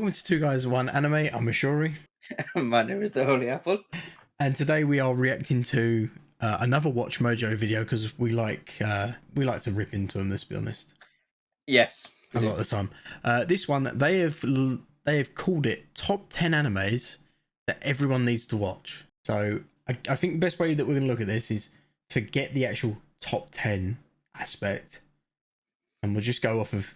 welcome to Two Guys One Anime. I'm Ashuri. My name is the Holy Apple. And today we are reacting to another WatchMojo video because we like to rip into them, let's be honest. Yes. A lot of the time. This one, they have called it Top 10 Animes that everyone needs to watch. So I think the best way that we're going to look at this is forget the actual top 10 aspect. And we'll just go off of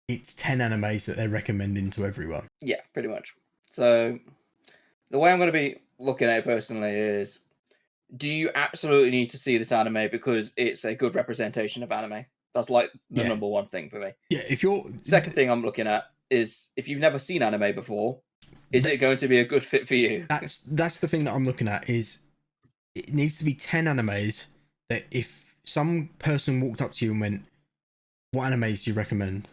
it's 10 animes that they're recommending to everyone. Yeah, pretty much. So the way I'm going to be looking at it personally is, do you absolutely need to see this anime because it's a good representation of anime? That's like the number one thing for me. Yeah, if you're... Second thing I'm looking at is, if you've never seen anime before, is it going to be a good fit for you? That's the thing that I'm looking at is it needs to be 10 animes that if some person walked up to you and went, what animes do you recommend?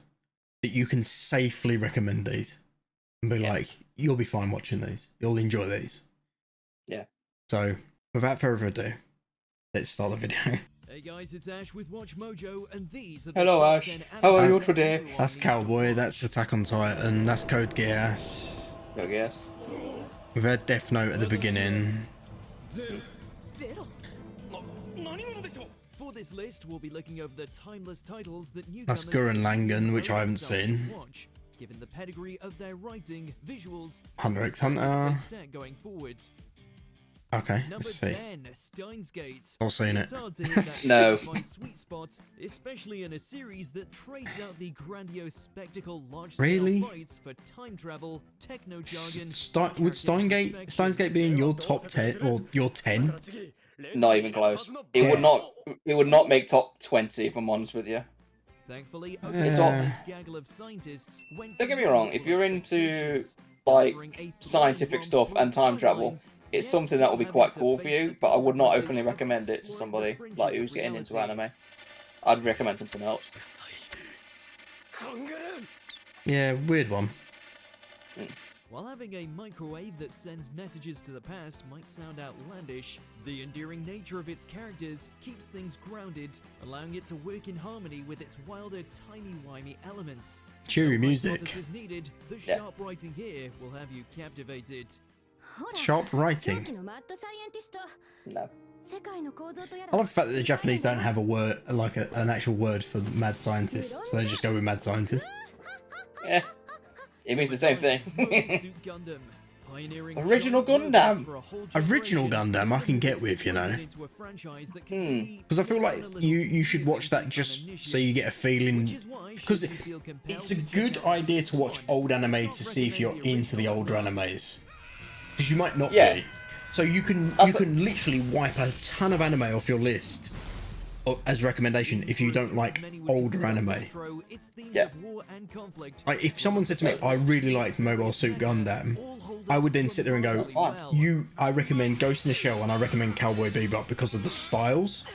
That you can safely recommend these and be like, you'll be fine watching these. You'll enjoy these. Yeah. So without further ado, let's start the video. Hey guys, it's Ash with WatchMojo, and these are the Hello Ash, how are you today? That's Cowboy, that's Attack on Titan, that's Code Geass. Code Geass. We've had Death Note at the beginning. For this list, we'll be looking over the timeless titles that newcomers That's Gurren Lagann, which I haven't seen. Watch, given the pedigree of their writing, visuals, Hunter x Hunter. Set going forwards. Okay, Number let's see. 10, Stein's Gate. I've seen it. It's hard to hit that No. sweet spot, especially in a series that trades out the grandiose spectacle large-scale Really? fights for time travel, techno jargon. Would Steins Gate be in your top 10 or your 10? Not even close. It would not make top 20 if I'm honest with you. Thankfully, It's gaggle of scientists went Don't get me wrong, if you're into like scientific stuff and time travel, it's something that will be quite cool for you, but I would not openly recommend it to somebody like who's getting into anime. I'd recommend something else. Yeah, weird one. While having a microwave that sends messages to the past might sound outlandish, the endearing nature of its characters keeps things grounded, allowing it to work in harmony with its wilder, timey-wimey elements. Cheery No music. hypothesis needed, the sharp writing here will have you captivated. Sharp writing. No. I love the fact that the Japanese don't have a word, like an actual word for mad scientist, so they just go with mad scientist. Yeah. It means the same thing. Original Gundam! Original Gundam I can get with, you know. Because I feel like you should watch that just so you get a feeling. Because it's a good idea to watch old anime to see if you're into the older animes. Because you might not be. So you can literally wipe a ton of anime off your list as recommendation if you don't like older anime. Yeah. Like if someone said to me, I really like Mobile Suit Gundam, I would then sit there and go, I recommend Ghost in the Shell and I recommend Cowboy Bebop because of the styles.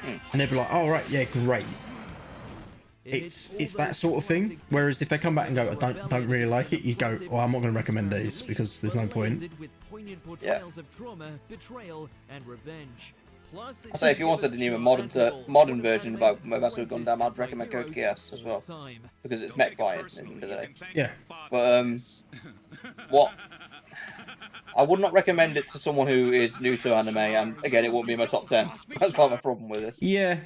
And they'd be like, oh right, yeah, great. It's that sort of thing. Whereas if they come back and go, I don't really like it, you go, well, I'm not going to recommend these because there's no point. Yeah. I say if you wanted a new modern version of Mobile Suit Gundam, I'd recommend Code Geass as well because it's mech fighting at the end of the day. Yeah. But what I would not recommend it to someone who is new to anime, and again, it won't be in my top 10. That's not my problem with this. Yeah,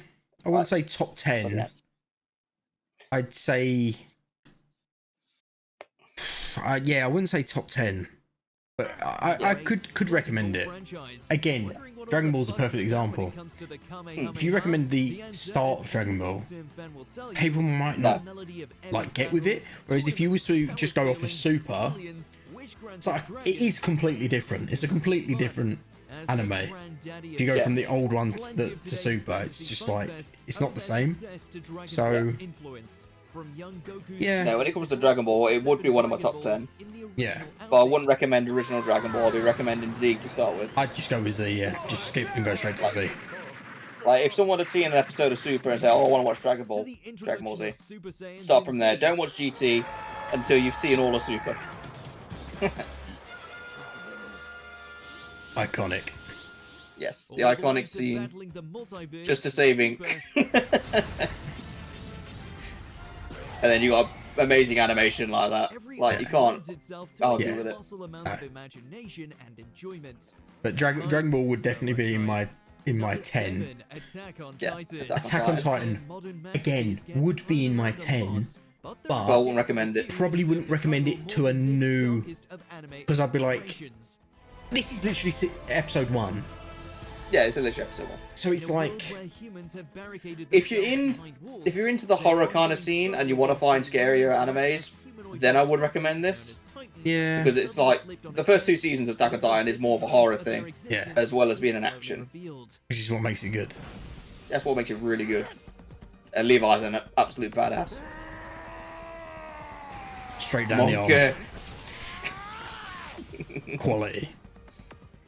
I wouldn't say top 10. I'd say, yeah, I wouldn't say top 10, but I could recommend it. Again, Dragon Ball's a perfect example. If you recommend the start of Dragon Ball, people might not like get with it. Whereas if you was to just go off of Super, it's like, it is completely different. It's a completely different anime. If you go from the old one to Super, it's just like, it's not the same. So yeah. Now, when it comes to Dragon Ball, it would be one of my top 10. Yeah. But I wouldn't recommend original Dragon Ball. I'd be recommending Z to start with. I'd just go with Z, yeah. Just skip and go straight to Z. Like, if someone had seen an episode of Super and say, oh, I want to watch Dragon Ball Z, start from there. Don't watch GT until you've seen all of Super. Iconic. Yes, the iconic scene. Just a saving. And then you got amazing animation like that. Like you can't argue Yeah. with it. colossal amounts of imagination and enjoyment. But Dragon Ball would definitely be in my Number 10. 7, Attack on Yeah, Titan. Attack on Titan, again, would be in my 10, but I wouldn't recommend it. probably wouldn't recommend it to a new, because I'd be like, this is literally episode 1. Yeah, it's literally episode 1. So it's like, If you're into the horror kind of scene and you want to find scarier animes, then I would recommend this. yeah, Because it's like the first 2 seasons of Attack on Titan is more of a horror thing, Yeah. as well as being an action. which is what makes it good. That's what makes it really good. And Levi's an absolute badass. Straight down the arm, Monkey. quality.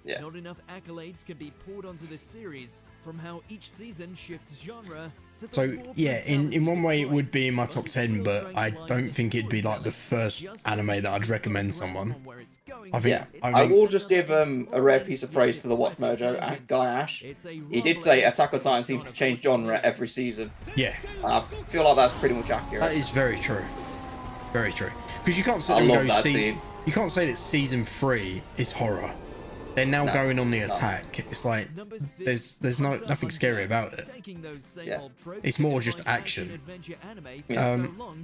Yeah. Not enough accolades can be poured onto this series, from how each season shifts genre to the So raw yeah, in one way it would be in my top brutality 10, but I don't think it'd be like the first anime that I'd recommend someone. I think, Yeah, I will just give a rare piece of praise to the WatchMojo guy Ash. He did say Attack on Titan seems to change genre every season. yeah, And I feel like that's pretty much that accurate. is very true, very true. Because you can't sit I there love and go, that scene. you can't say that season 3 is horror. They're now No, going on the it's not. attack. It's like there's nothing scary about it. Yeah. It's more just action.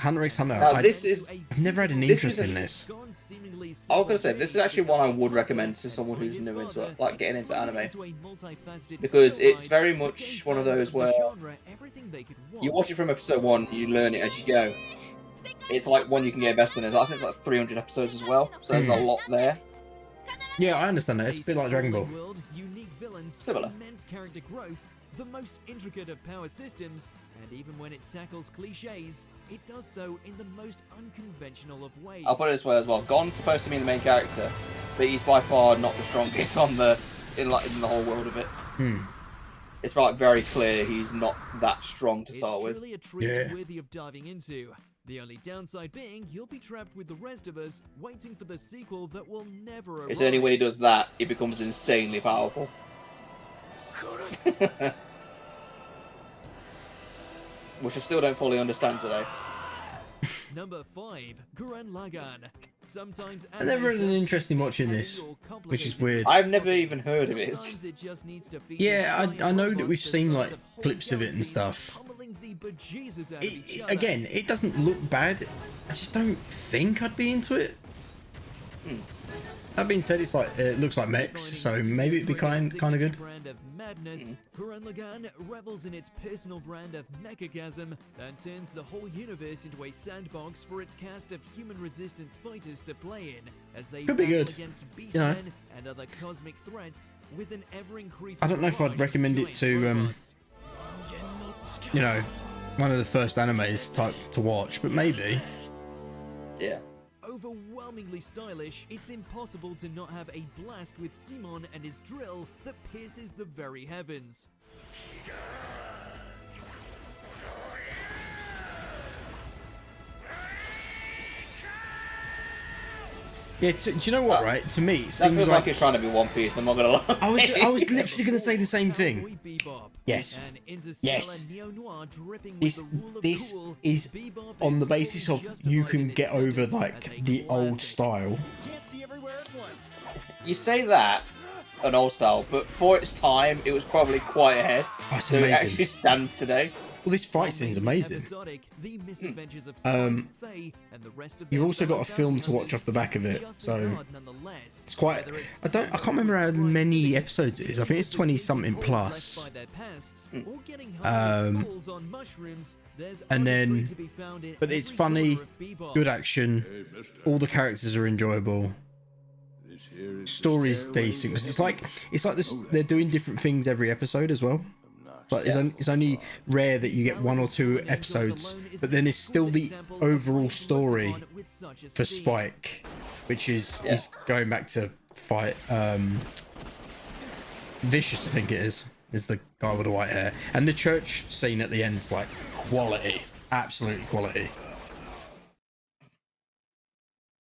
Hunter x Hunter. Now, this is I've never had an this interest is a- in this. I was gonna say this is actually one I would recommend to someone who's new into it, like getting into anime, because it's very much one of those where you watch it from episode 1, you learn it as you go. It's like one you can get invested in. I think it's like 300 episodes as well, so there's a lot there. Yeah, I understand that. It's a bit like Dragon Ball. Unique villains, Similar. immense character growth, the most intricate of power systems, and even when it tackles cliches, it does so in the most unconventional of ways. I'll put it this way as well. Gon's supposed to be the main character, but he's by far not the strongest in the whole world of it. It's like very clear he's not that strong to start It's with. truly a treat Yeah. worthy of diving into. The only downside being you'll be trapped with the rest of us, waiting for the sequel that will never arrive. It's only when he does that he becomes insanely powerful. Which I still don't fully understand today. Number 5, Gurren Lagann. Sometimes I never had an animators interest in watching heavy this, or which is complicated. weird. I've never even heard of it. Sometimes it just needs to feature Yeah, giant I know that robots we've the seen size like of whole clips of it and galaxies, stuff. pummeling the bejesus out of each other. Again, it doesn't look bad. I just don't think I'd be into it. That being said, it's like it looks like mechs, so maybe it'd be kind of good. Brand of madness, Gurren Lagann revels in its personal brand of mechagasm and turns the whole universe into a sandbox for its cast of human resistance fighters to play in as they Could be battle good, against you know. beastmen and other cosmic threats with an ever-increasing I don't know if I'd barrage of recommend it giant to, robots. You know, one of the first animes type to watch, but maybe. Yeah. Overwhelmingly stylish, it's impossible to not have a blast with Simon and his drill that pierces the very heavens. Yeah, do you know what? Right, to me, it That seems feels like like it's trying to be One Piece, I'm not gonna lie. I was literally gonna say the same thing. Cowboy Bebop. Yes. An interstellar Yes. neo-noir dripping with the rule of This cool, is Bebop on is the basis of fully you justified in can its get over status as like a the old classic. style. You say that, an old style, but for its time, it was probably quite ahead. Oh, it's So it amazing. actually stands today. Well, this fight scene's amazing. Episodic, the misadventures of Stein, Faye, and the rest of You've their also got a fellow film bounty to watch off the back of hunters, it, just as so hard nonetheless. it's quite. Whether it's I can't remember how many episodes it is. I think it's 20 something plus. left by their pasts, or getting Um, balls on mushrooms, there's and artistry then- to be found in But it's every funny, corner of Bebop. good action. All the characters are enjoyable. Story's decent because it's like this. They're doing different things every episode as well. But it's only rare that you get one or two episodes, but then it's still the overall story for Spike, which is going back to fight Vicious, I think it is the guy with the white hair, and the church scene at the end's like quality, absolutely quality.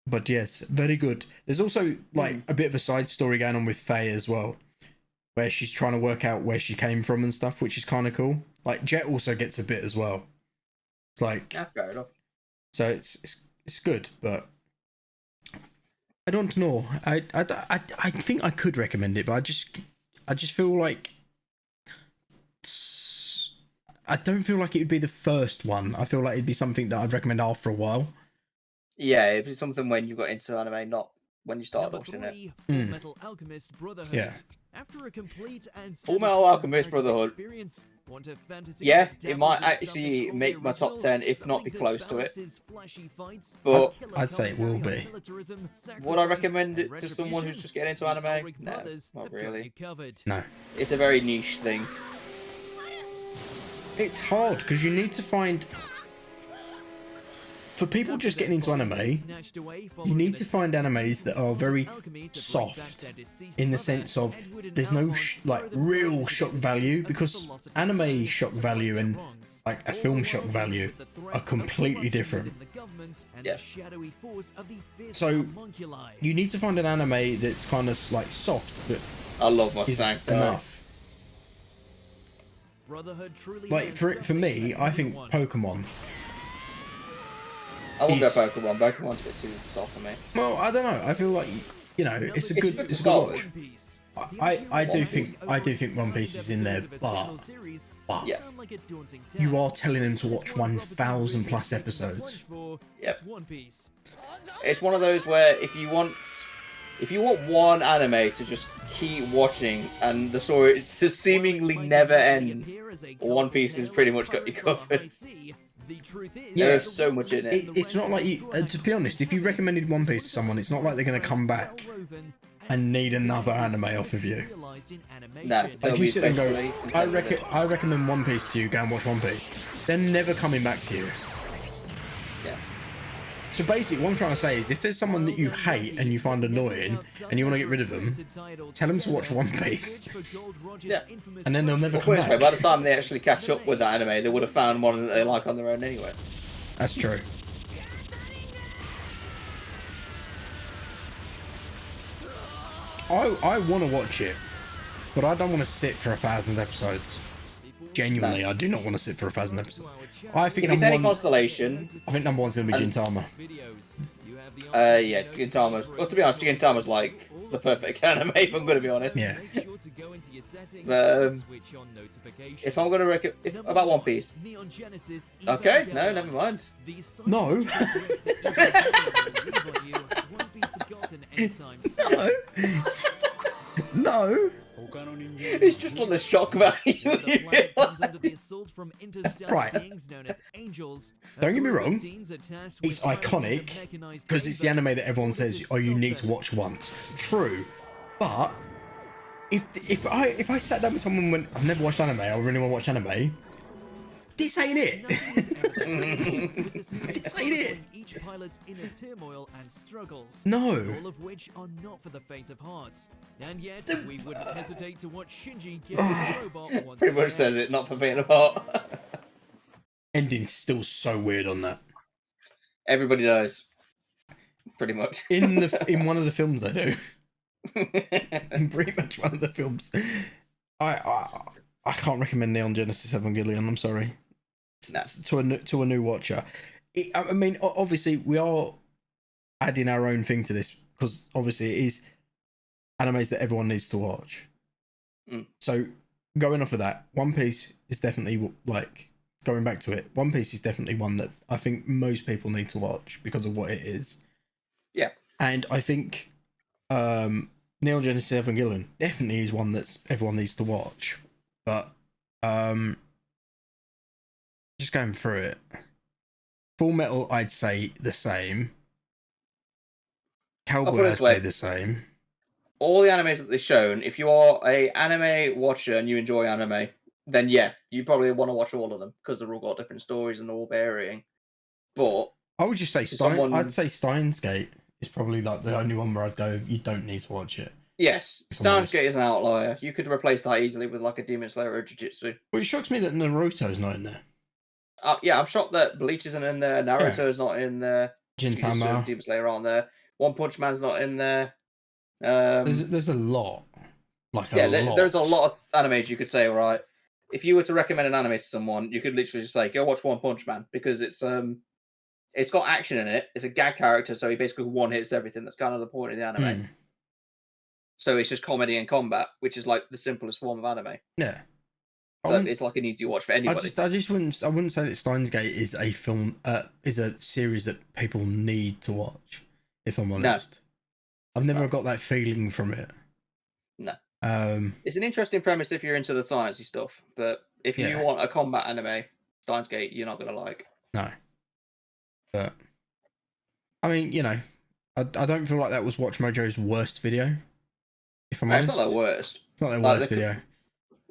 But yes, very good. There's also like a bit of a side story going on with Faye as well, where she's trying to work out where she came from and stuff, which is kind of cool. Like Jet also gets a bit as well. It's like Yeah, fair enough. So it's good, but I don't know. I think I could recommend it, but I just feel like I don't feel like it would be the first one. I feel like it'd be something that I'd recommend after a while. Yeah, it'd be something when you got into anime, not when you started Number watching it. 3, Fullmetal Alchemist Brotherhood. Yeah. After a complete and Fullmetal Alchemist Brotherhood. experience, want a fantasy Yeah, that it might dabbles in actually something make wholly my top original, 10, if not be something that close to it. balances flashy fights, But killer I'd say it will commentary on be. militarism, would I sacrifice, recommend and it to someone who's retribution? just getting into The anime? Ulrich No, brothers not have got really. you covered. No, It's a very niche thing. it's hard because you need to find. For people just getting into anime, you need to find animes that are very soft in the sense of there's no like real shock value, because anime shock value and like a film shock value are completely different. Yeah. So you need to find an anime that's kind of like soft but I love my is snacks. enough. Like for me, I think Pokemon. I won't go is- Pokemon. Pokemon's a bit too soft for me. Well, I don't know. I feel like it's a good good to it's a good start watch. with. I do think One Piece is in there, but Yeah. you are telling them to watch 1,000 plus episodes. Yep. It's one of those where if you want one anime to just keep watching and the story just seemingly never ends, One Piece has pretty much got you covered. There's so much in it. It's not like you, to be honest, if you recommended One Piece to someone, it's not like they're going to come back and need another anime off of you. No, If you sit and go, I recommend One Piece to you, go and watch One Piece, they're never coming back to you. Yeah. So basically, what I'm trying to say is, if there's someone that you hate and you find annoying and you want to get rid of them, tell them to watch One Piece. Yeah. And then they'll never Well, come put it this way, back. by the time they actually catch up with that anime, they would have found one that they like on their own anyway. That's true. I want to watch it, but I don't want to sit for 1,000 episodes. Genuinely, I do not want to sit for 1,000 episodes. I think If it's any number one, constellation, I think number one's going to be Gintama. yeah, Gintama's. Well, to be honest, Gintama's like the perfect anime, if I'm going to be honest. Yeah. If I'm going to about One Piece. Okay, no, never mind. No. No. No. It's just on the shock value. Right. Don't get me wrong. It's iconic because it's the anime that everyone says, "Oh, you need to watch once." True, but if I sat down with someone and went, "I've never watched anime. I really want to watch anime," this ain't it. This ain't it. Each pilot's inner turmoil and struggles. No. All of which are not for the faint of heart. And yet, we wouldn't hesitate to watch Shinji get a robot once Pretty much again. says it, not for being apart. Ending's still so weird on that. Everybody knows. Pretty much. In one of the films they do. In pretty much one of the films. I can't recommend Neon Genesis Evangelion. I'm sorry. No. To a new watcher. I mean, obviously we are adding our own thing to this because obviously it is animes that everyone needs to watch. Mm. So going off of that, One Piece is definitely like going back to it. One Piece is definitely one that I think most people need to watch because of what it is. Yeah. And I think Neon Genesis Evangelion definitely is one that everyone needs to watch. But just going through it, Fullmetal, I'd say the same. Cowboy, I'd say the same. All the animes that they've shown, if you are a anime watcher and you enjoy anime, then yeah, you probably want to watch all of them because they've all got different stories and they're all varying. But I would just say someone... I'd say Steins Gate is probably like the only one where I'd go, you don't need to watch it. Yes, Steins Gate is an outlier. You could replace that easily with like a Demon Slayer or Jujutsu. Well, it shocks me that Naruto's not in there. Yeah, I'm shocked that Bleach isn't in there. Naruto's not in there. Gintama. Demon Slayer aren't there. One Punch Man's not in there. There's a lot. Like there's a lot of animes you could say. All right, if you were to recommend an anime to someone, you could literally just say, "Go watch One Punch Man," because it's It's got action in it. It's a gag character, so he basically one hits everything. That's kind of the point of the anime. So it's just comedy and combat, which is like the simplest form of anime. Yeah. So it's like an easy watch for anybody. I wouldn't say that Steins Gate is a film, is a series that people need to watch. If I'm honest, I've never got that feeling from it. No. It's an interesting premise if you're into the sciencey stuff, but if you want a combat anime, Steins Gate, you're not gonna like. No. But I mean, you know, I don't feel like that was WatchMojo's worst video. If I'm honest, it's not their worst. It's not their worst video.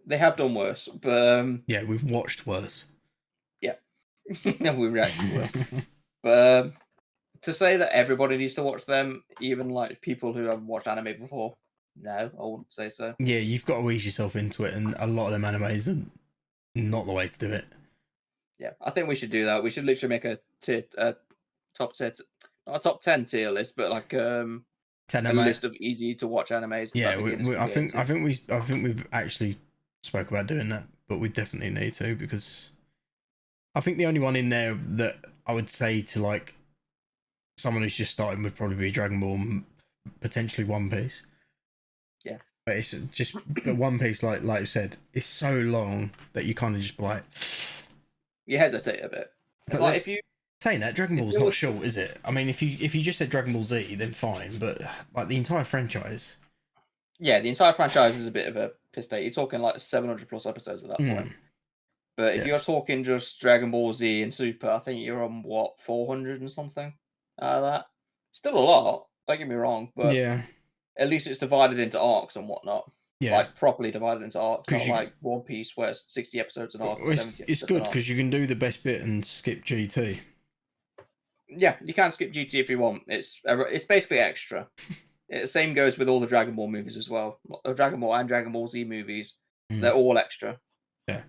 They have done worse, but yeah, we've watched worse. Yeah, we've reacted worse. But to say that everybody needs to watch them, even like people who haven't watched anime before, no, I wouldn't say so. Yeah, you've got to ease yourself into it, and a lot of them animes are not the way to do it. Yeah, I think we should do that. We should literally make a top 10, not a top 10 tier list, but like 10 a list of easy to watch animes. Yeah, I think we've actually spoke about doing that, but we definitely need to, because I think the only one in there that I would say to like someone who's just starting would probably be Dragon Ball, potentially One Piece. Yeah, but it's just One Piece, like you said, it's so long that you kind of just like you hesitate a bit. It's like if you saying that Dragon Ball's not short, is it? I mean, if you just said Dragon Ball Z, then fine, but like the entire franchise. Yeah, the entire franchise is a bit of a piss take. You're talking like 700 plus episodes at that point. But if you're talking just Dragon Ball Z and Super, I think you're on what, 400 and something out of that. Still a lot. Don't get me wrong, but at least it's divided into arcs and whatnot. Yeah, like properly divided into arcs, not like One Piece where it's 60 episodes an arc. It's good because you can do the best bit and skip GT. Yeah, you can skip GT if you want. It's basically extra. The same goes with all the Dragon Ball movies as well. Dragon Ball and Dragon Ball Z movies, they're all extra. Yeah.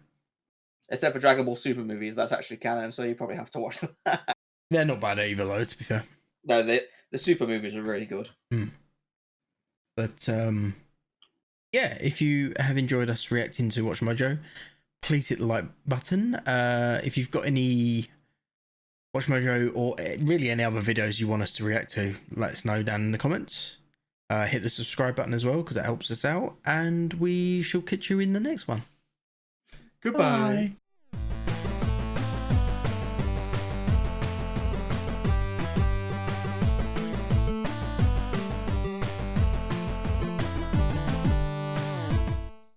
Except for Dragon Ball Super movies, that's actually canon, so you probably have to watch that. They're not bad either, though, to be fair. No, the Super movies are really good. But, yeah, if you have enjoyed us reacting to WatchMojo, please hit the like button. If you've got any WatchMojo or really any other videos you want us to react to, let us know down in the comments. Hit the subscribe button as well, because that helps us out. And we shall catch you in the next one. Goodbye. Bye.